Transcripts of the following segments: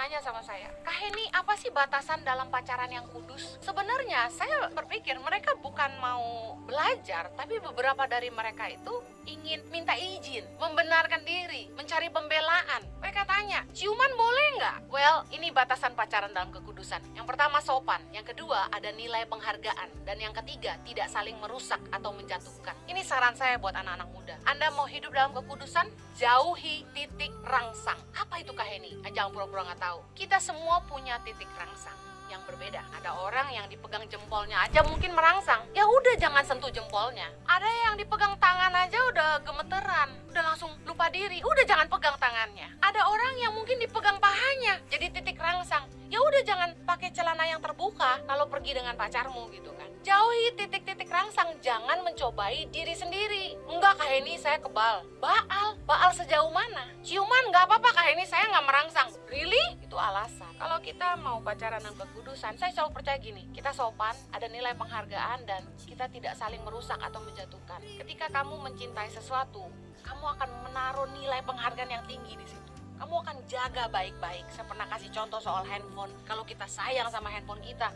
nanya sama saya, Kak Heni, apa sih batasan dalam pacaran yang kudus? Sebenarnya saya berpikir mereka bukan mau belajar, tapi beberapa dari mereka itu ingin minta izin, membenarkan diri, mencari pembelaan. Mereka tanya, ciuman boleh nggak? Well, ini batasan pacaran dalam kekudusan. Yang pertama sopan, yang kedua ada nilai penghargaan, dan yang ketiga tidak saling merusak atau menjatuhkan. Ini saran saya buat anak-anak muda. Anda mau hidup dalam kekudusan? Jauhi titik rangsang. Apa itu Kak Heni? Jangan pura-pura nggak tahu. Kita semua punya titik rangsang yang berbeda. Ada orang yang dipegang jempolnya aja mungkin merangsang. Ya udah jangan sentuh jempolnya. Ada yang dipegang tangan aja udah gemeteran, udah langsung lupa diri. Udah jangan pegang tangannya. Ada orang yang mungkin dipegang pahanya jadi titik rangsang. Ya udah jangan pakai celana yang terbuka kalau pergi dengan pacarmu gitu kan. Jauhi titik-titik rangsang, jangan mencobai diri sendiri. Enggak Kak Heni, saya kebal. Baal sejauh mana? Ciuman nggak apa-apa Kak Heni, saya nggak merangsang. Really? Itu alasan. Kalau kita mau pacaran dengan kekudusan, saya selalu percaya gini, kita sopan, ada nilai penghargaan, dan kita tidak saling merusak atau menjatuhkan. Ketika kamu mencintai sesuatu, kamu akan menaruh nilai penghargaan yang tinggi di situ. Kamu akan jaga baik-baik. Saya pernah kasih contoh soal handphone. Kalau kita sayang sama handphone kita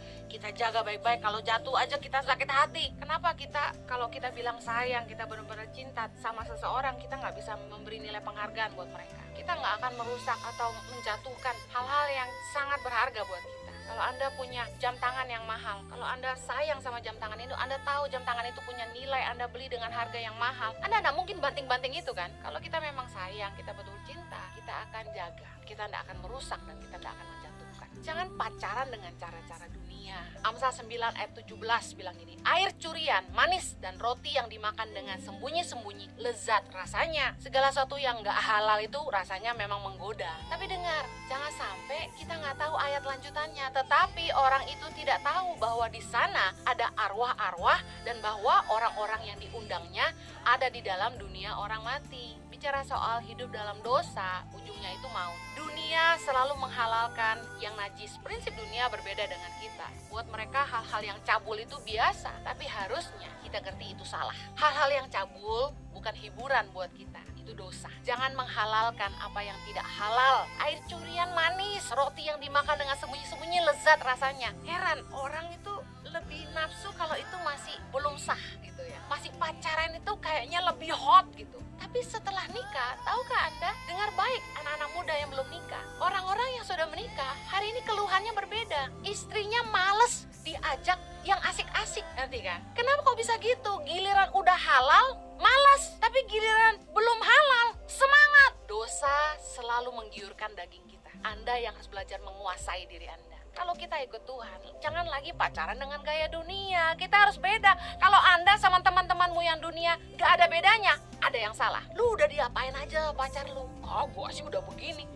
jaga baik-baik. Kalau jatuh aja kita sakit hati. Kenapa kalau kita bilang sayang, kita benar-benar cinta sama seseorang, kita nggak bisa memberi nilai penghargaan buat mereka. Kita nggak akan merusak atau menjatuhkan hal-hal yang sangat berharga buat kita. Kalau Anda punya jam tangan yang mahal, kalau Anda sayang sama jam tangan itu, Anda tahu jam tangan itu punya nilai, Anda beli dengan harga yang mahal, Anda nggak mungkin banting-banting itu kan. Kalau kita memang sayang, kita betul cinta, kita akan jaga, kita tidak akan merusak dan kita tidak akan menjatuhkan. Jangan pacaran dengan cara-cara dunia. Amsal 9 ayat 17 bilang ini, air curian, manis, dan roti yang dimakan dengan sembunyi-sembunyi, lezat rasanya. Segala sesuatu yang nggak halal itu rasanya memang menggoda. Tapi dengar, jangan sampai kita nggak tahu ayat lanjutannya. Tetapi orang itu tidak tahu bahwa di sana ada arwah-arwah dan bahwa orang-orang yang diundangnya ada di dalam dunia orang mati. Bicara soal hidup dalam dosa, ujungnya itu maut. Dunia selalu menghalalkan yang najis. Prinsip dunia berbeda dengan kita. Buat mereka hal-hal yang cabul itu biasa, tapi harusnya kita ngerti itu salah. Hal-hal yang cabul bukan hiburan buat kita, itu dosa. Jangan menghalalkan apa yang tidak halal. Air curian manis, roti yang dimakan dengan sembunyi-sembunyi lezat rasanya. Heran, orang itu lebih nafsu kalau itu masih belum sah gitu ya. Masih pacaran itu kayaknya lebih hot gitu. Tapi setelah nikah, tahukah Anda? Dengar baik anak-anak muda yang belum nikah. Orang-orang yang sudah menikah, hari ini keluhannya berbeda. Istrinya males diajak yang asik-asik, ngerti kan? Kenapa kok bisa gitu? Giliran udah halal, malas. Tapi giliran belum halal, semangat. Dosa selalu menggiurkan daging kita. Anda yang harus belajar menguasai diri Anda. Kalau kita ikut Tuhan, jangan lagi pacaran dengan gaya dunia. Kita harus beda. Kalau Anda sama teman-temanmu yang dunia gak ada bedanya, ada yang salah. Lu udah diapain aja pacar lu? Oh, gua sih udah begini.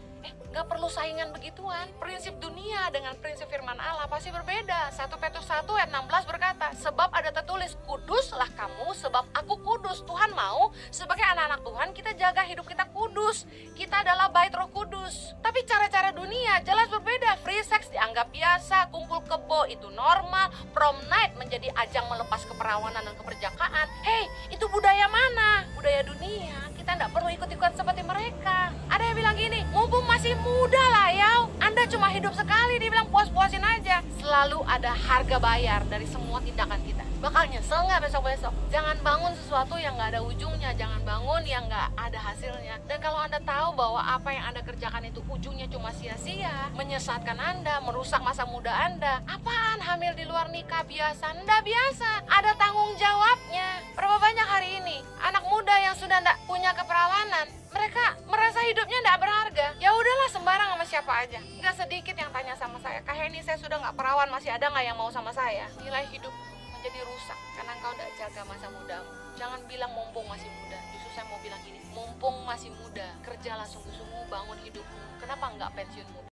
Gak perlu saingan begituan. Prinsip dunia dengan prinsip firman Allah pasti berbeda. 1 Petrus 1 ayat 16 berkata, sebab ada tertulis, kuduslah kamu sebab aku kudus. Tuhan mau sebagai anak-anak Tuhan kita jaga hidup kita kudus. Kita adalah bait Roh Kudus. Tapi cara-cara dunia jelas berbeda. Free sex dianggap biasa, kumpul kebo itu normal, prom night menjadi ajang melepas keperawanan dan keperjakaan. Hei, itu budaya mana? Budaya dunia. Kita tidak perlu ikut-ikutan seperti mereka. Ada yang bilang gini, mumpung masih muda lah ya, Anda cuma hidup sekali, dibilang puas-puasin aja. Selalu ada harga bayar dari semua tindakan kita. Bakal nyesel nggak besok-besok? Jangan bangun sesuatu yang nggak ada ujungnya, jangan bangun yang nggak ada hasilnya. Dan kalau Anda tahu bahwa apa yang Anda kerjakan itu ujungnya cuma sia-sia, menyesatkan Anda, merusak masa muda Anda. Apaan hamil di luar nikah biasa? Nggak biasa, ada tanggung jawabnya. Berapa banyak hari ini anak muda yang sudah nggak punya keperawanan, mereka merasa hidupnya nggak berharga. Ya udahlah, sembarang sama siapa aja. Nggak sedikit yang tanya sama saya, Kak Heni, saya sudah nggak perawan, masih ada nggak yang mau sama saya? Nilai hidup menjadi rusak karena engkau tidak jaga masa mudamu. Jangan bilang mumpung masih muda. Justru saya mau bilang gini, mumpung masih muda, kerjalah sungguh-sungguh, bangun hidupmu. Kenapa nggak pensiun muda?